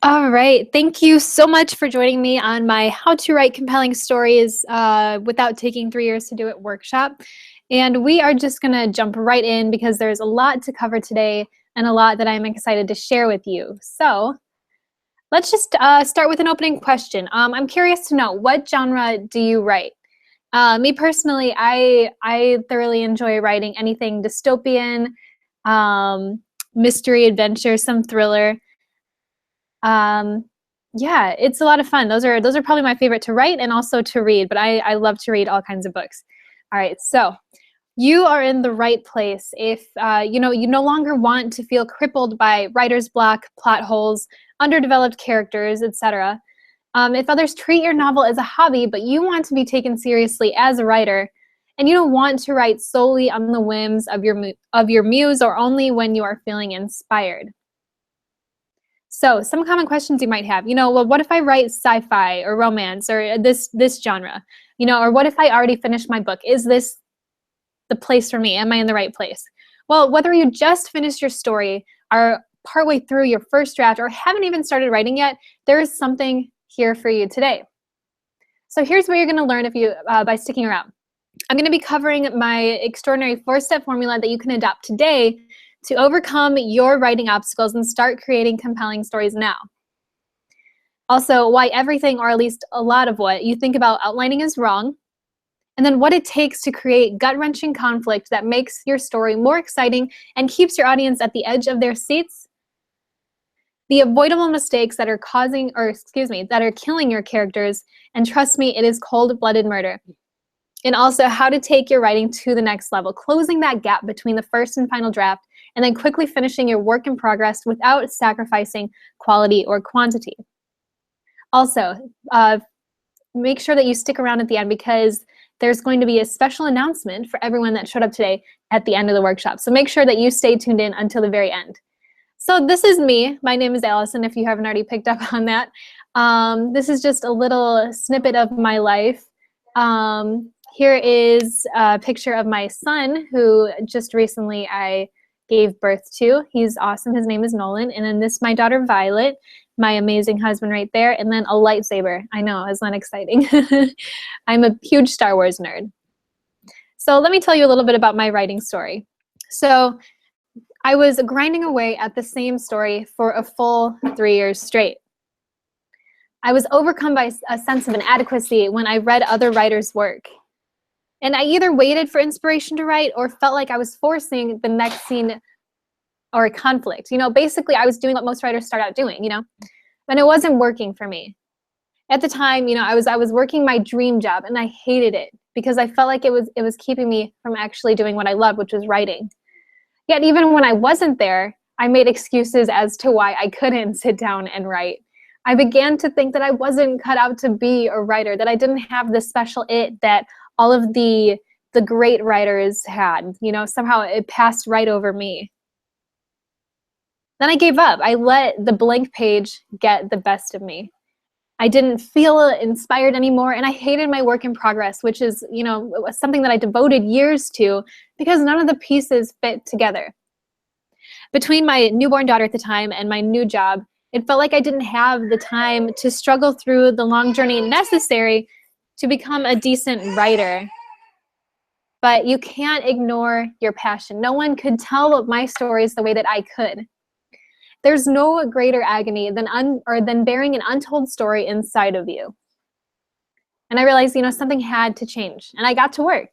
All right. Thank you so much for joining me on my How to Write Compelling Stories Without Taking 3 Years to Do It workshop. And we are just going to jump right in because there's a lot to cover today and a lot that I'm excited to share with you. So let's just start with an opening question. I'm curious to know, what genre do you write? Me personally, I thoroughly enjoy writing anything dystopian, um, mystery, adventure, some thriller. Um, yeah, it's a lot of fun. Those are probably my favorite to write and also to read, but I love to read all kinds of books. All right, so you are in the right place if you no longer want to feel crippled by writer's block, plot holes, underdeveloped characters, etc. If others treat your novel as a hobby, but you want to be taken seriously as a writer, and you don't want to write solely on the whims of your muse or only when you are feeling inspired. So some common questions you might have, well, what if I write sci-fi or romance or this genre? Or what if I already finished my book? Is this the place for me? Am I in the right place? Well, whether you just finished your story, are partway through your first draft, or haven't even started writing yet, there is something here for you today. So here's what you're going to learn if you by sticking around. I'm going to be covering my extraordinary 4-step formula that you can adopt today to overcome your writing obstacles and start creating compelling stories now. Also, why everything, or at least a lot of what you think about outlining, is wrong, and then what it takes to create gut-wrenching conflict that makes your story more exciting and keeps your audience at the edge of their seats, the avoidable mistakes that are killing your characters, and trust me, it is cold-blooded murder. And also how to take your writing to the next level, closing that gap between the first and final draft, and then quickly finishing your work in progress without sacrificing quality or quantity. Also, make sure that you stick around at the end because there's going to be a special announcement for everyone that showed up today at the end of the workshop. So make sure that you stay tuned in until the very end. So this is me. My name is Allison, if you haven't already picked up on that. This is just a little snippet of my life. Here is a picture of my son, who just recently I gave birth to. He's awesome. His name is Nolan. And then this, my daughter Violet, my amazing husband right there, and then a lightsaber. I know, isn't that exciting? I'm a huge Star Wars nerd. So let me tell you a little bit about my writing story. So I was grinding away at the same story for a full 3 years straight. I was overcome by a sense of inadequacy when I read other writers' work. And I either waited for inspiration to write or felt like I was forcing the next scene or a conflict. Basically I was doing what most writers start out doing, and it wasn't working for me. At the time, I was working my dream job and I hated it because I felt like it was keeping me from actually doing what I loved, which was writing. Yet even when I wasn't there, I made excuses as to why I couldn't sit down and write. I began to think that I wasn't cut out to be a writer, that I didn't have the special it that all of the great writers had. Somehow it passed right over me. Then I gave up. I let the blank page get the best of me. I didn't feel inspired anymore, and I hated my work in progress, which is, something that I devoted years to, because none of the pieces fit together. Between my newborn daughter at the time and my new job, it felt like I didn't have the time to struggle through the long journey necessary to become a decent writer. But you can't ignore your passion. No one could tell my stories the way that I could. There's no greater agony than bearing an untold story inside of you. And I realized, something had to change, and I got to work.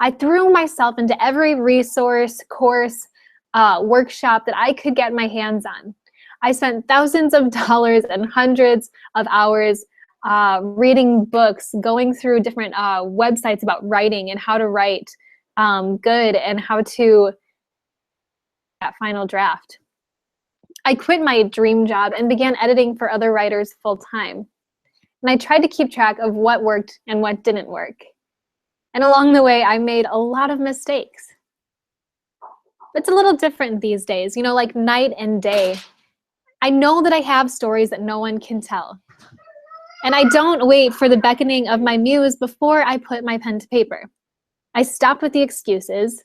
I threw myself into every resource, course, workshop that I could get my hands on. I spent thousands of dollars and hundreds of hours reading books, going through different websites about writing and how to write good and how to that final draft. I quit my dream job and began editing for other writers full-time. And I tried to keep track of what worked and what didn't work. And along the way, I made a lot of mistakes. It's a little different these days, like night and day. I know that I have stories that no one can tell. And I don't wait for the beckoning of my muse before I put my pen to paper. I stopped with the excuses,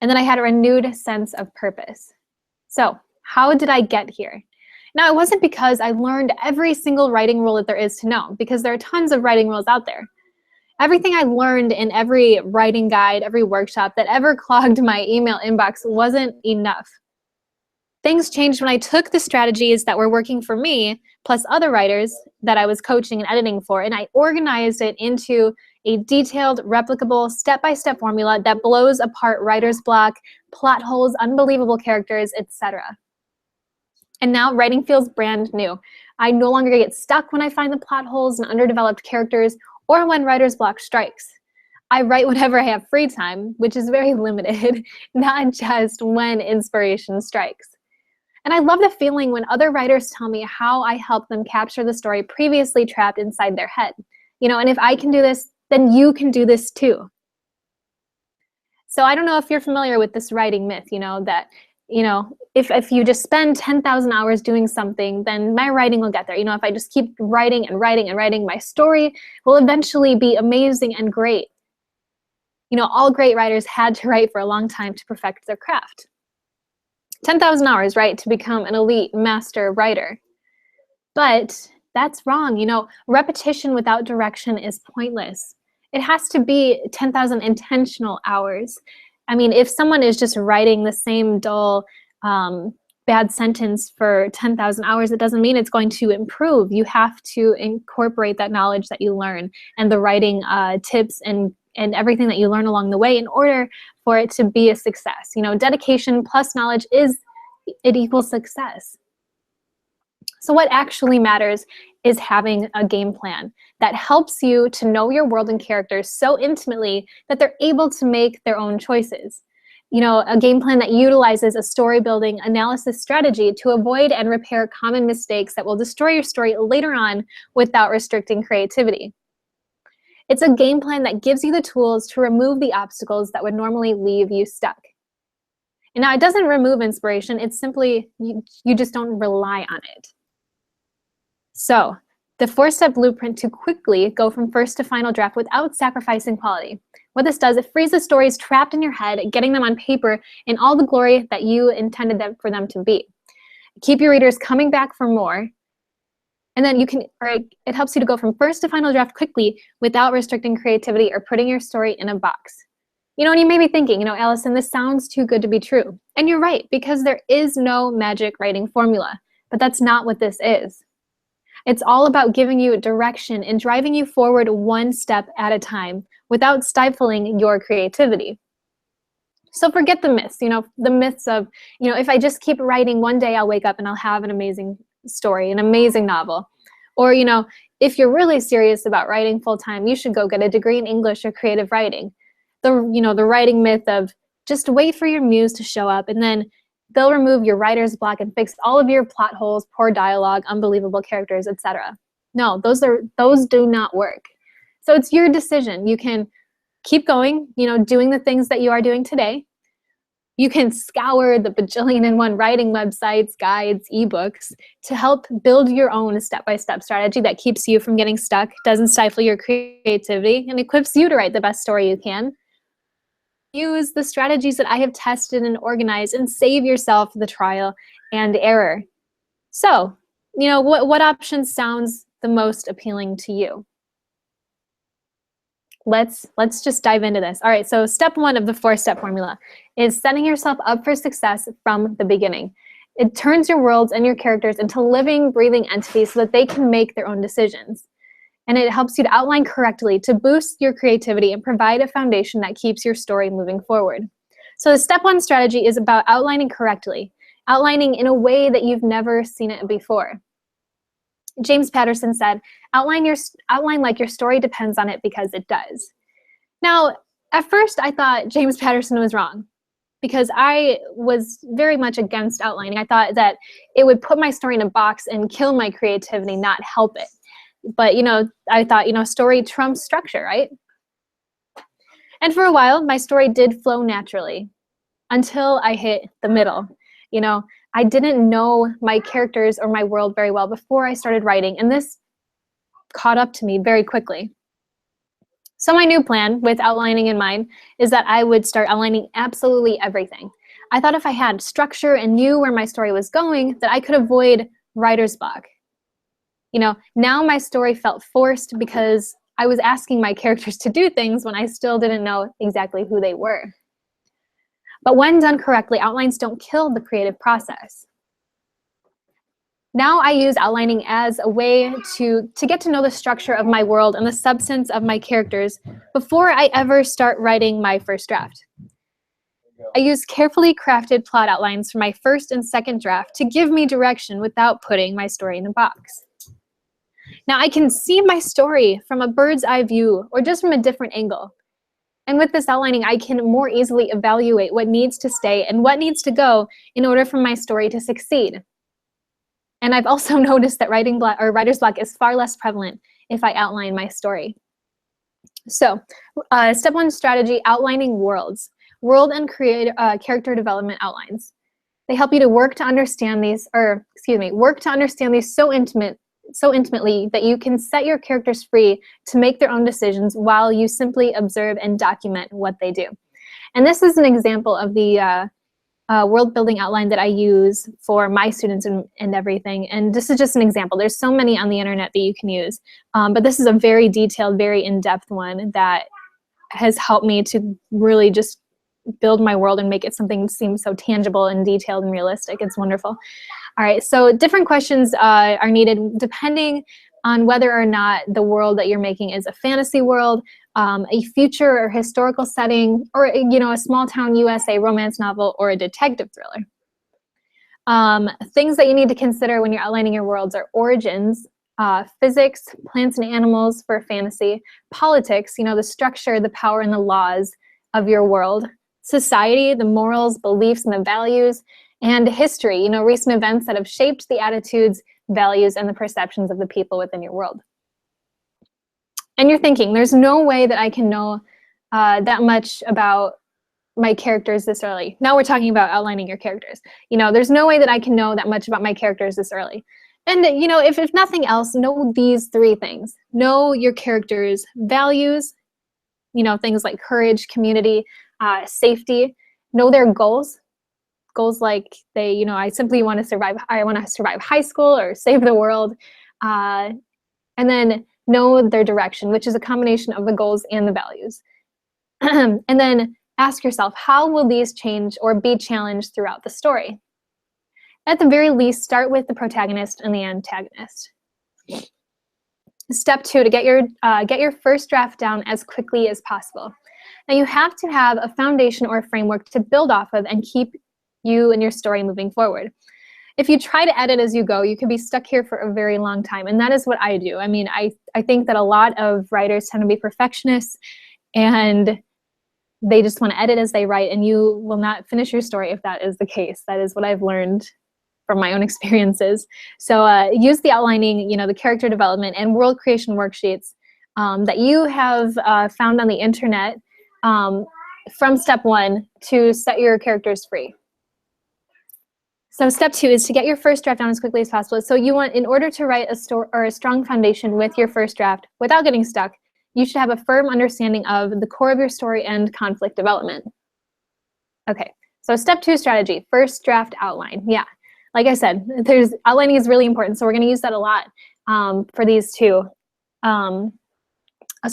and then I had a renewed sense of purpose. So, how did I get here? Now, it wasn't because I learned every single writing rule that there is to know, because there are tons of writing rules out there. Everything I learned in every writing guide, every workshop that ever clogged my email inbox wasn't enough. Things changed when I took the strategies that were working for me, plus other writers that I was coaching and editing for, and I organized it into a detailed, replicable, step-by-step formula that blows apart writer's block, plot holes, unbelievable characters, etc. And now writing feels brand new. I no longer get stuck when I find the plot holes and underdeveloped characters or when writer's block strikes. I write whenever I have free time, which is very limited, not just when inspiration strikes. And I love the feeling when other writers tell me how I help them capture the story previously trapped inside their head. And if I can do this, then you can do this too. So I don't know if you're familiar with this writing myth, that if you just spend 10,000 hours doing something, then my writing will get there. If I just keep writing and writing and writing, my story will eventually be amazing and great. All great writers had to write for a long time to perfect their craft. 10,000 hours, right, to become an elite master writer. But that's wrong. Repetition without direction is pointless. It has to be 10,000 intentional hours. I mean, if someone is just writing the same dull, bad sentence for 10,000 hours, it doesn't mean it's going to improve. You have to incorporate that knowledge that you learn and the writing tips and everything that you learn along the way in order for it to be a success. Dedication plus knowledge it equals success. So what actually matters is having a game plan that helps you to know your world and characters so intimately that they're able to make their own choices. A game plan that utilizes a story building analysis strategy to avoid and repair common mistakes that will destroy your story later on without restricting creativity. It's a game plan that gives you the tools to remove the obstacles that would normally leave you stuck. And now it doesn't remove inspiration, it's simply you just don't rely on it. So, the 4-step blueprint to quickly go from first to final draft without sacrificing quality. What this does, it frees the stories trapped in your head, getting them on paper in all the glory that you intended for them to be. Keep your readers coming back for more. And then it helps you to go from first to final draft quickly without restricting creativity or putting your story in a box. And you may be thinking, Allison, this sounds too good to be true. And you're right, because there is no magic writing formula, but that's not what this is. It's all about giving you direction and driving you forward one step at a time without stifling your creativity. So forget the myths, the myths of, if I just keep writing, one day I'll wake up and I'll have an amazing story, an amazing novel. Or, if you're really serious about writing full-time, you should go get a degree in English or creative writing. The writing myth of just wait for your muse to show up and then they'll remove your writer's block and fix all of your plot holes, poor dialogue, unbelievable characters, etc. No, those do not work. So it's your decision. You can keep going, doing the things that you are doing today. You can scour the bajillion and one writing websites, guides, ebooks to help build your own step-by-step strategy that keeps you from getting stuck, doesn't stifle your creativity, and equips you to write the best story you can. Use the strategies that I have tested and organized and save yourself the trial and error. So, what option sounds the most appealing to you? Let's just dive into this. All right, so step 1 of the 4-step formula is setting yourself up for success from the beginning. It turns your worlds and your characters into living, breathing entities so that they can make their own decisions. And it helps you to outline correctly to boost your creativity and provide a foundation that keeps your story moving forward. So the step 1 strategy is about outlining correctly, outlining in a way that you've never seen it before. James Patterson said, outline like your story depends on it because it does. Now, at first I thought James Patterson was wrong because I was very much against outlining. I thought that it would put my story in a box and kill my creativity, not help it. But, I thought, story trumps structure, right? And for a while, my story did flow naturally until I hit the middle. I didn't know my characters or my world very well before I started writing, and this caught up to me very quickly. So my new plan with outlining in mind is that I would start outlining absolutely everything. I thought if I had structure and knew where my story was going, that I could avoid writer's block. Now my story felt forced because I was asking my characters to do things when I still didn't know exactly who they were. But when done correctly, outlines don't kill the creative process. Now I use outlining as a way to get to know the structure of my world and the substance of my characters before I ever start writing my first draft. I use carefully crafted plot outlines for my first and second draft to give me direction without putting my story in a box. Now I can see my story from a bird's eye view or just from a different angle. And with this outlining, I can more easily evaluate what needs to stay and what needs to go in order for my story to succeed. And I've also noticed that writer's block is far less prevalent if I outline my story. So, step 1 strategy, outlining worlds. World and character development outlines. They help you to work to understand these so intimately that you can set your characters free to make their own decisions while you simply observe and document what they do. And this is an example of the world building outline that I use for my students and everything. And this is just an example. There's so many on the internet that you can use. But this is a very detailed, very in-depth one that has helped me to really just build my world and make it something that seems so tangible and detailed and realistic. It's wonderful. All right, so different questions are needed depending on whether or not the world that you're making is a fantasy world, a future or historical setting, or a small town USA romance novel, or a detective thriller. Things that you need to consider when you're outlining your worlds are origins, physics, plants and animals for fantasy, politics, the structure, the power, and the laws of your world, society, the morals, beliefs, and the values, and history, recent events that have shaped the attitudes, values, and the perceptions of the people within your world. And you're thinking, there's no way that I can know that much about my characters this early. Now we're talking about outlining your characters. There's no way that I can know that much about my characters this early. And, if nothing else, know these 3 things. Know your characters' values, things like courage, community, safety. Know their goals. Goals like I simply want to survive. I want to survive high school or save the world. And then know their direction, which is a combination of the goals and the values. And then ask yourself, how will these change or be challenged throughout the story? At the very least, start with the protagonist and the antagonist. Step 2, to get your first draft down as quickly as possible. Now you have to have a foundation or a framework to build off of and keep you and your story moving forward. If you try to edit as you go, you could be stuck here for a very long time, and that is what I do. I mean, I think that a lot of writers tend to be perfectionists, and they just want to edit as they write, and you will not finish your story if that is the case. That is what I've learned from my own experiences. So use the outlining, the character development and world creation worksheets that you have found on the internet from step 1 to set your characters free. So step 2 is to get your first draft down as quickly as possible. So in order to write a strong foundation with your first draft without getting stuck, you should have a firm understanding of the core of your story and conflict development. Okay, so step 2 strategy, first draft outline. Yeah, like I said, outlining is really important, so we're going to use that a lot for these 2. So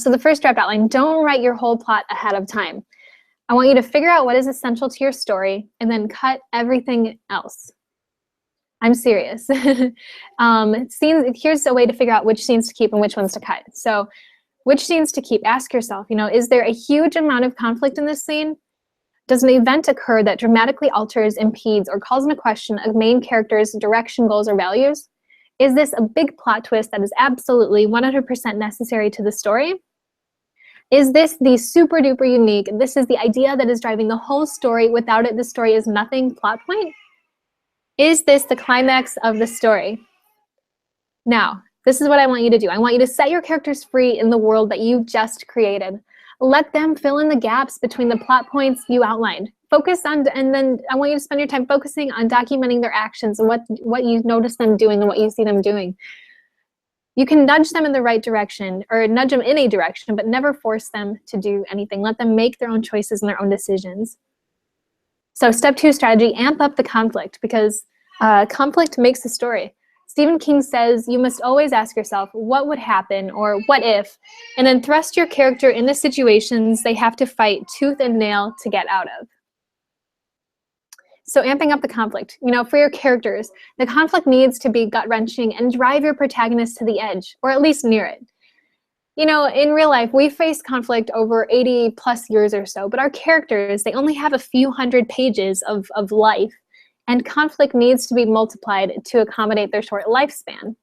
the first draft outline, don't write your whole plot ahead of time. I want you to figure out what is essential to your story and then cut everything else. I'm serious. Here's a way to figure out which scenes to keep and which ones to cut. So which scenes to keep? Ask yourself, is there a huge amount of conflict in this scene? Does an event occur that dramatically alters, impedes, or calls into question a main character's direction, goals, or values? Is this a big plot twist that is absolutely 100% necessary to the story? Is this the super duper unique, this is the idea that is driving the whole story, without it the story is nothing plot point? Is this the climax of the story? Now, this is what I want you to do. I want you to set your characters free in the world that you just created. Let them fill in the gaps between the plot points you outlined. And then I want you to spend your time focusing on documenting their actions and what you notice them doing and what you see them doing. You can nudge them in the right direction or nudge them in a direction, but never force them to do anything. Let them make their own choices and their own decisions. So step 2 strategy, amp up the conflict, because conflict makes the story. Stephen King says you must always ask yourself, what would happen or what if, and then thrust your character into situations they have to fight tooth and nail to get out of. So amping up the conflict, for your characters, the conflict needs to be gut-wrenching and drive your protagonist to the edge, or at least near it. In real life, we face conflict over 80 plus years or so, but our characters, they only have a few hundred pages of life, and conflict needs to be multiplied to accommodate their short lifespan.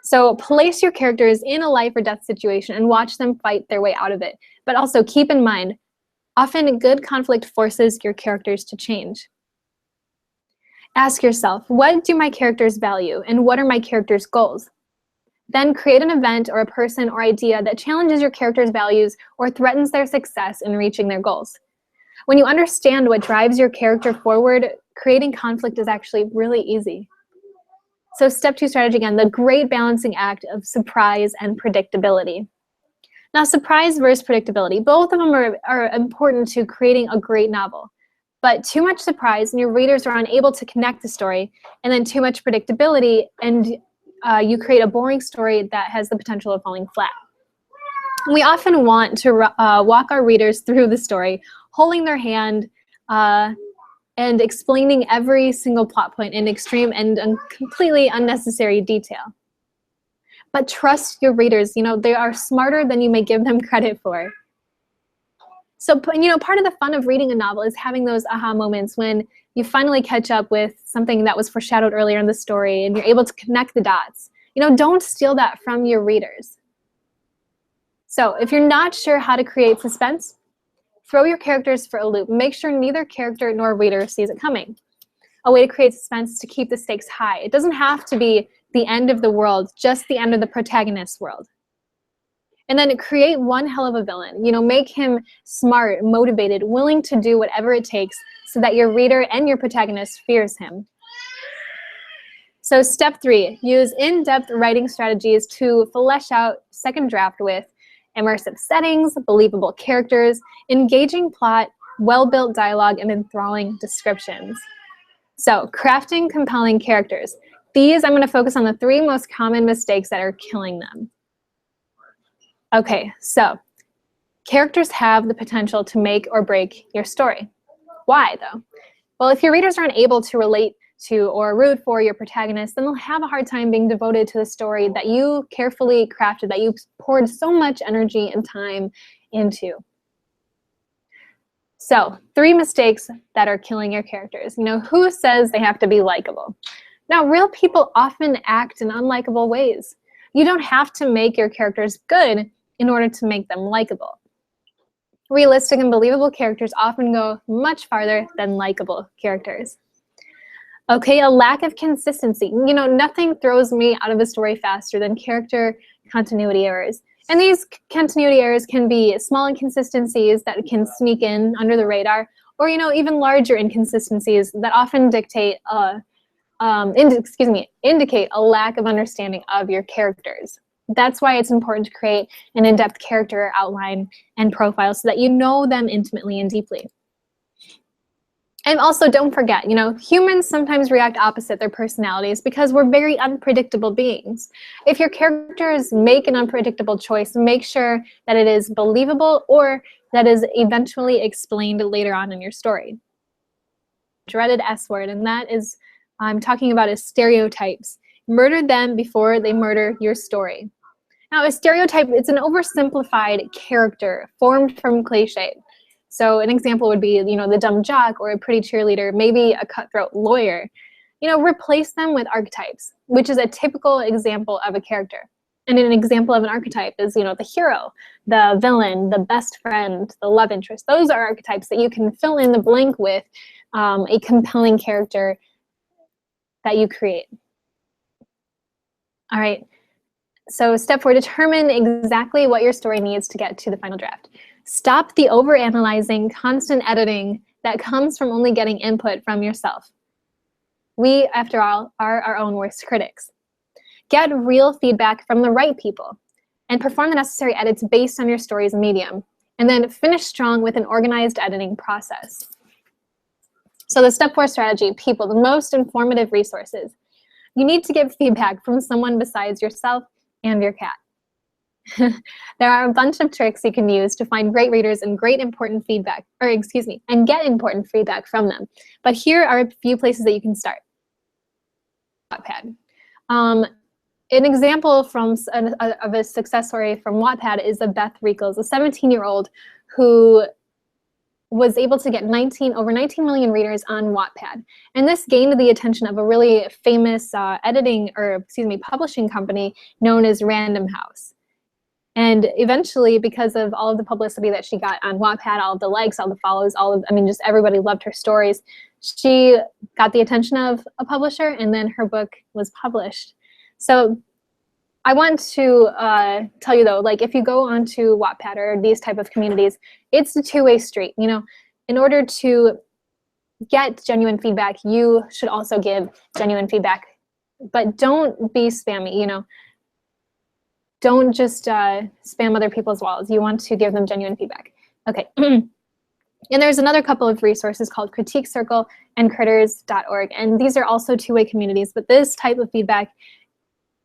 So place your characters in a life or death situation and watch them fight their way out of it. But also keep in mind, often good conflict forces your characters to change. Ask yourself, what do my characters value and what are my characters' goals? Then create an event or a person or idea that challenges your character's values or threatens their success in reaching their goals. When you understand what drives your character forward, creating conflict is actually really easy. So step 2 strategy again, the great balancing act of surprise and predictability. Now, surprise versus predictability, both of them are important to creating a great novel. But too much surprise and your readers are unable to connect the story, and then too much predictability and you create a boring story that has the potential of falling flat. We often want to walk our readers through the story, holding their hand and explaining every single plot point in extreme and completely unnecessary detail. But trust your readers, they are smarter than you may give them credit for. So, part of the fun of reading a novel is having those aha moments when you finally catch up with something that was foreshadowed earlier in the story and you're able to connect the dots. Don't steal that from your readers. So if you're not sure how to create suspense, throw your characters for a loop. Make sure neither character nor reader sees it coming. A way to create suspense is to keep the stakes high. It doesn't have to be the end of the world, just the end of the protagonist's world. And then create one hell of a villain. Make him smart, motivated, willing to do whatever it takes so that your reader and your protagonist fears him. So step 3, use in-depth writing strategies to flesh out second draft with immersive settings, believable characters, engaging plot, well-built dialogue, and enthralling descriptions. So crafting compelling characters. These, I'm going to focus on the 3 most common mistakes that are killing them. Okay, so characters have the potential to make or break your story. Why, though? Well, if your readers aren't able to relate to or root for your protagonist, then they'll have a hard time being devoted to the story that you carefully crafted, that you poured so much energy and time into. So, 3 mistakes that are killing your characters. Who says they have to be likable? Now, real people often act in unlikable ways. You don't have to make your characters good in order to make them likable. Realistic and believable characters often go much farther than likable characters. Okay, a lack of consistency. Nothing throws me out of a story faster than character continuity errors. And these continuity errors can be small inconsistencies that can sneak in under the radar, or even larger inconsistencies that often indicate a lack of understanding of your characters. That's why it's important to create an in-depth character outline and profile so that you know them intimately and deeply. And also, don't forget, humans sometimes react opposite their personalities because we're very unpredictable beings. If your characters make an unpredictable choice, make sure that it is believable or that is eventually explained later on in your story. Dreaded S word, and that is, I'm talking about is stereotypes. Murder them before they murder your story. Now, a stereotype, it's an oversimplified character formed from cliché. So an example would be, the dumb jock or a pretty cheerleader, maybe a cutthroat lawyer. Replace them with archetypes, which is a typical example of a character. And an example of an archetype is, the hero, the villain, the best friend, the love interest. Those are archetypes that you can fill in the blank with a compelling character that you create. All right. So step 4, determine exactly what your story needs to get to the final draft. Stop the overanalyzing, constant editing that comes from only getting input from yourself. We, after all, are our own worst critics. Get real feedback from the right people and perform the necessary edits based on your story's medium. And then finish strong with an organized editing process. So the step 4 strategy, people, the most informative resources. You need to get feedback from someone besides yourself and your cat. There are a bunch of tricks you can use to find great readers and get important feedback from them. But here are a few places that you can start. Wattpad. An example of a success story from Wattpad is of Beth Reekles, a 17-year-old who was able to get over 19 million readers on Wattpad. And this gained the attention of a really famous publishing company known as Random House. And eventually, because of all of the publicity that she got on Wattpad, all of the likes, all the follows, just everybody loved her stories, she got the attention of a publisher, and then her book was published. So I want to tell you though, like if you go onto Wattpad or these type of communities, it's a two-way street. You know, in order to get genuine feedback, you should also give genuine feedback, but don't be spammy, you know. Don't just spam other people's walls. You want to give them genuine feedback. Okay. And there's another couple of resources called Critique Circle and critters.org. And these are also two-way communities, but this type of feedback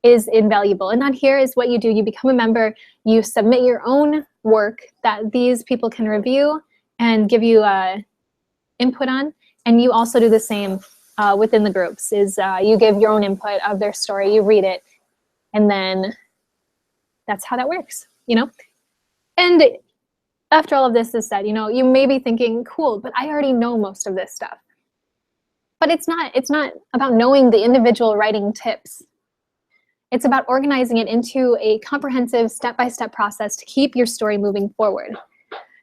is invaluable. And on here is what you do. You become a member, you submit your own work that these people can review and give you input on. And you also do the same within the groups, you give your own input of their story, you read it, and then that's how that works, you know? And after all of this is said, you know, you may be thinking, cool, but I already know most of this stuff. But it's not about knowing the individual writing tips. It's about organizing it into a comprehensive step-by-step process to keep your story moving forward.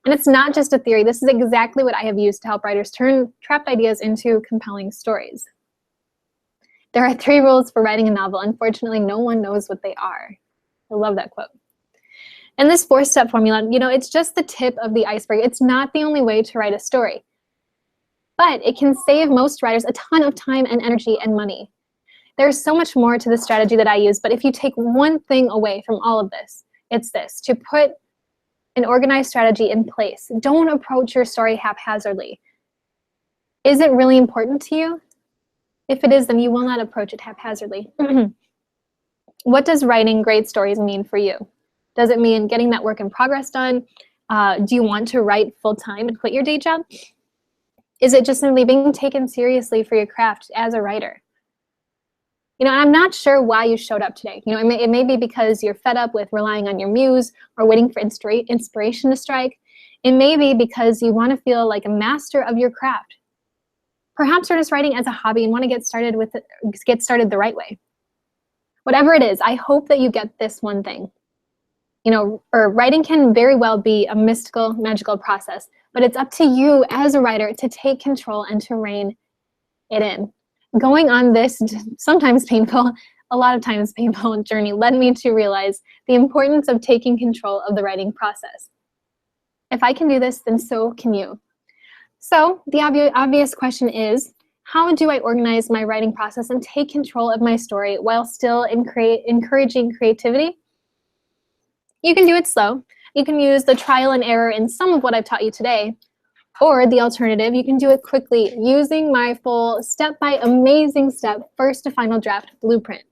And it's not just a theory. This is exactly what I have used to help writers turn trapped ideas into compelling stories. There are 3 rules for writing a novel. Unfortunately, no one knows what they are. I love that quote. And this 4-step formula, you know, it's just the tip of the iceberg. It's not the only way to write a story. But it can save most writers a ton of time and energy and money. There's so much more to the strategy that I use, but if you take one thing away from all of this, it's this: to put an organized strategy in place. Don't approach your story haphazardly. Is it really important to you? If it is, then you will not approach it haphazardly. What does writing great stories mean for you? Does it mean getting that work in progress done? Do you want to write full-time and quit your day job? Is it just simply being taken seriously for your craft as a writer? You know, I'm not sure why you showed up today. You know, it may be because you're fed up with relying on your muse or waiting for inspiration to strike. It may be because you want to feel like a master of your craft. Perhaps you're just writing as a hobby and want to get started the right way. Whatever it is, I hope that you get this one thing. You know, writing can very well be a mystical, magical process, but it's up to you as a writer to take control and to rein it in. Going on this sometimes painful, a lot of times painful journey led me to realize the importance of taking control of the writing process. If I can do this, then so can you. So the obvious question is, how do I organize my writing process and take control of my story while still encouraging creativity? You can do it slow. You can use the trial and error in some of what I've taught you today. Or the alternative, you can do it quickly using my full amazing step first to final draft blueprint.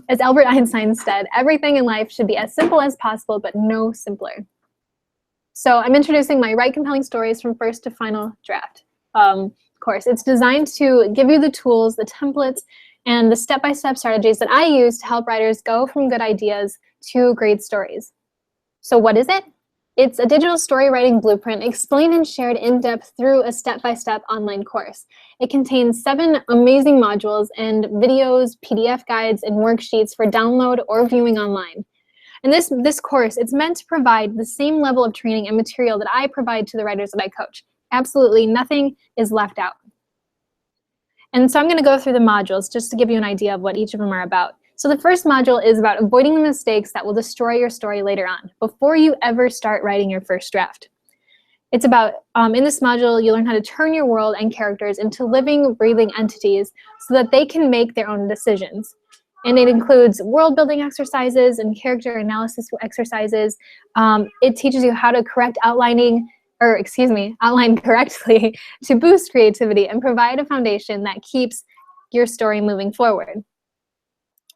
As Albert Einstein said, everything in life should be as simple as possible, but no simpler. So I'm introducing my Write Compelling Stories from First to Final Draft course. It's designed to give you the tools, the templates, and the step-by-step strategies that I use to help writers go from good ideas to great stories. So what is it? It's a digital story writing blueprint explained and shared in depth through a step-by-step online course. It contains 7 amazing modules and videos, PDF guides, and worksheets for download or viewing online. And this course, it's meant to provide the same level of training and material that I provide to the writers that I coach. Absolutely nothing is left out. And so I'm going to go through the modules just to give you an idea of what each of them are about. So the first module is about avoiding the mistakes that will destroy your story later on, before you ever start writing your first draft. It's about, in this module, you learn how to turn your world and characters into living, breathing entities so that they can make their own decisions. And it includes world building exercises and character analysis exercises. It teaches you how to outline correctly to boost creativity and provide a foundation that keeps your story moving forward.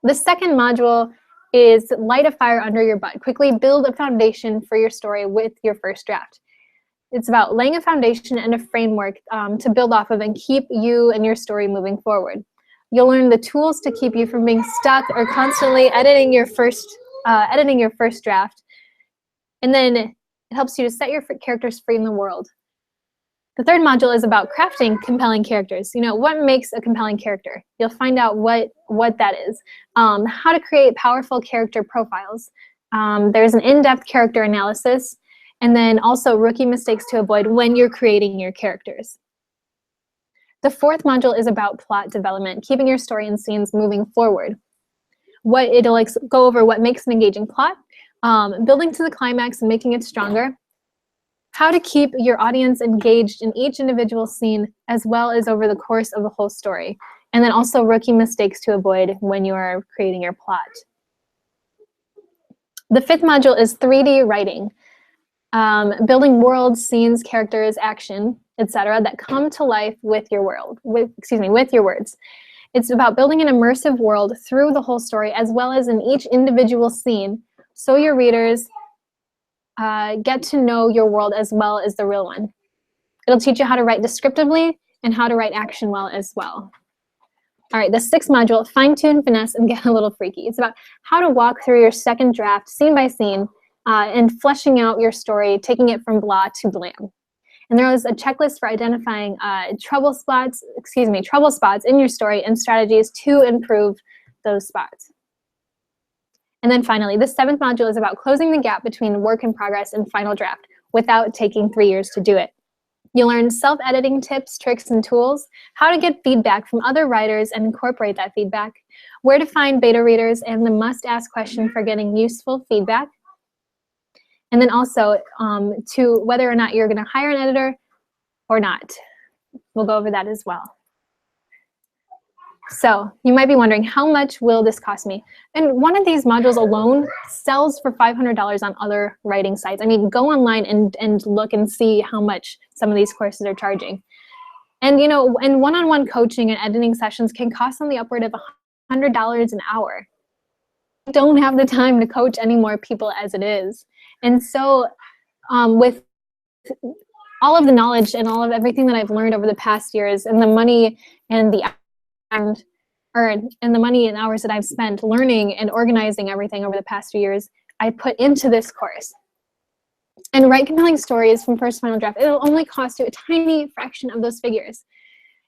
The second module is light a fire under your butt. Quickly build a foundation for your story with your first draft. It's about laying a foundation and a framework to build off of and keep you and your story moving forward. You'll learn the tools to keep you from being stuck or constantly editing your first draft. And then it helps you to set your characters free in the world. The third module is about crafting compelling characters. You know, what makes a compelling character? You'll find out what that is. How to create powerful character profiles. There's an in-depth character analysis, and then also rookie mistakes to avoid when you're creating your characters. The fourth module is about plot development, keeping your story and scenes moving forward. It'll go over what makes an engaging plot, building to the climax and making it stronger, how to keep your audience engaged in each individual scene as well as over the course of the whole story, and then also rookie mistakes to avoid when you are creating your plot. The fifth module is 3D writing, building worlds, scenes, characters, action, etc. that come to life with your with your words. It's about building an immersive world through the whole story as well as in each individual scene, so your readers get to know your world as well as the real one. It'll teach you how to write descriptively and how to write action well as well. All right, the sixth module, fine-tune, finesse, and get a little freaky. It's about how to walk through your second draft scene by scene and fleshing out your story, taking it from blah to blam. And there is a checklist for identifying trouble spots in your story and strategies to improve those spots. And then finally, the seventh module is about closing the gap between work in progress and final draft without taking 3 years to do it. You'll learn self-editing tips, tricks, and tools, how to get feedback from other writers and incorporate that feedback, where to find beta readers, and the must-ask question for getting useful feedback. And then also to whether or not you're going to hire an editor or not. We'll go over that as well. So you might be wondering, how much will this cost me? And one of these modules alone sells for $500 on other writing sites. I mean, go online and look and see how much some of these courses are charging. And you know, and one-on-one coaching and editing sessions can cost on the upward of $100 an hour. I don't have the time to coach any more people as it is. And so with all of the knowledge and all of everything that I've learned over the past years and the money and the money and hours that I've spent learning and organizing everything over the past few years, I put into this course. And write compelling stories from first to final draft. It'll only cost you a tiny fraction of those figures.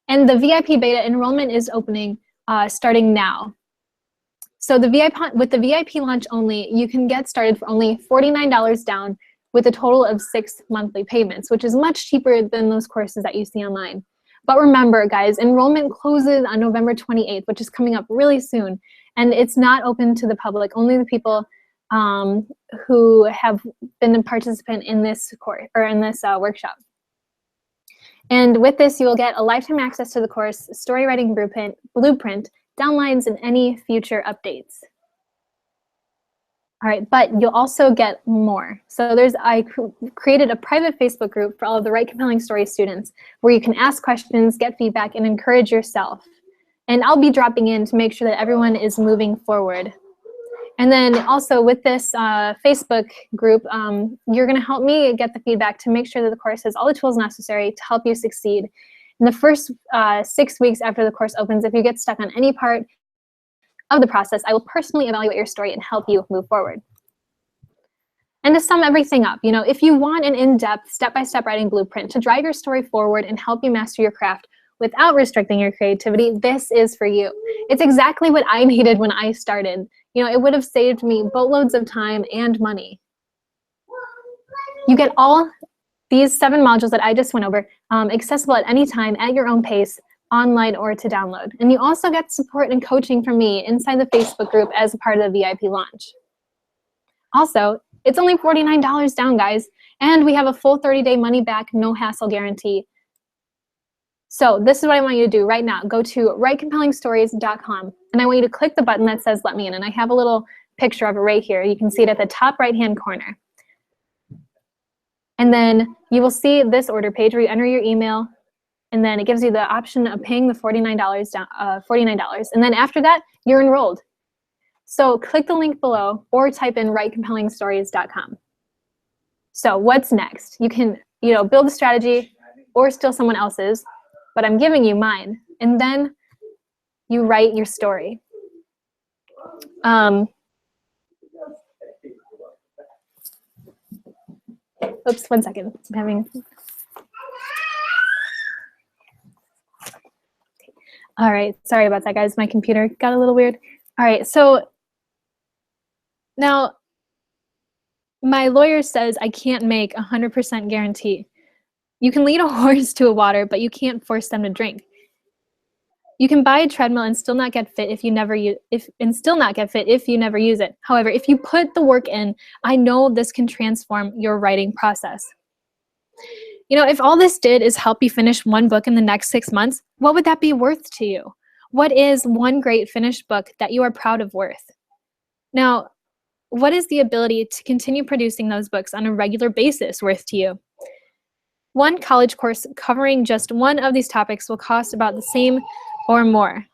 And the VIP beta enrollment is opening starting now. So with the VIP launch only, you can get started for only $49 down with a total of 6 monthly payments, which is much cheaper than those courses that you see online. But remember, guys, enrollment closes on November 28th, which is coming up really soon. And it's not open to the public, only the people who have been a participant in this course or in this workshop. And with this, you will get a lifetime access to the course, story writing blueprint, downlines, and any future updates. All right, but you'll also get more. So I created a private Facebook group for all of the Write Compelling Stories students where you can ask questions, get feedback, and encourage yourself. And I'll be dropping in to make sure that everyone is moving forward. And then also with this Facebook group, you're gonna help me get the feedback to make sure that the course has all the tools necessary to help you succeed. In the first 6 weeks after the course opens, if you get stuck on any part of the process, I will personally evaluate your story and help you move forward. And to sum everything up, you know, if you want an in-depth, step-by-step writing blueprint to drive your story forward and help you master your craft without restricting your creativity, this is for you. It's exactly what I needed when I started. You know, it would have saved me boatloads of time and money. You get all these 7 modules that I just went over accessible at any time at your own pace, online or to download. And you also get support and coaching from me inside the Facebook group as a part of the VIP launch. Also, it's only $49 down, guys, and we have a full 30-day money-back, no-hassle guarantee. So this is what I want you to do right now. Go to writecompellingstories.com, and I want you to click the button that says Let Me In, and I have a little picture of it right here. You can see it at the top right-hand corner. And then you will see this order page where you enter your email And then it gives you the option of paying the $49 down, $49. And then after that, you're enrolled. So click the link below or type in writecompellingstories.com. So what's next? You can, build a strategy or steal someone else's, but I'm giving you mine. And then you write your story. Oops, 1 second. I'm having... All right, sorry about that, guys. My computer got a little weird. All right, so now my lawyer says I can't make 100% guarantee. You can lead a horse to a water, but you can't force them to drink. You can buy a treadmill and still not get fit if you never use it. However, if you put the work in, I know this can transform your writing process. If all this did is help you finish one book in the next 6 months, what would that be worth to you? What is one great finished book that you are proud of worth? Now, what is the ability to continue producing those books on a regular basis worth to you? One college course covering just one of these topics will cost about the same or more.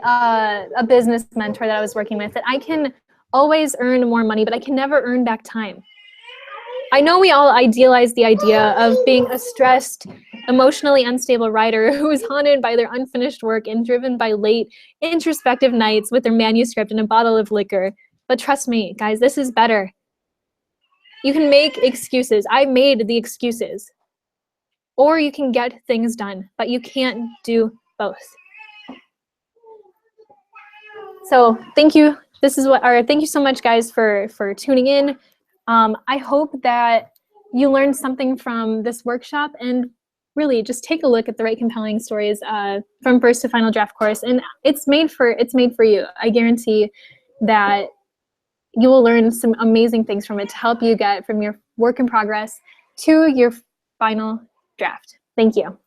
A business mentor that I was working with, that I can always earn more money, but I can never earn back time. I know we all idealize the idea of being a stressed, emotionally unstable writer who is haunted by their unfinished work and driven by late, introspective nights with their manuscript and a bottle of liquor. But trust me, guys, this is better. You can make excuses. I made the excuses. Or you can get things done, but you can't do both. So thank you. Thank you so much, guys, for tuning in. I hope that you learned something from this workshop, and really just take a look at the Write Compelling Stories from first to final draft course. And it's made for you. I guarantee that you will learn some amazing things from it to help you get from your work in progress to your final draft. Thank you.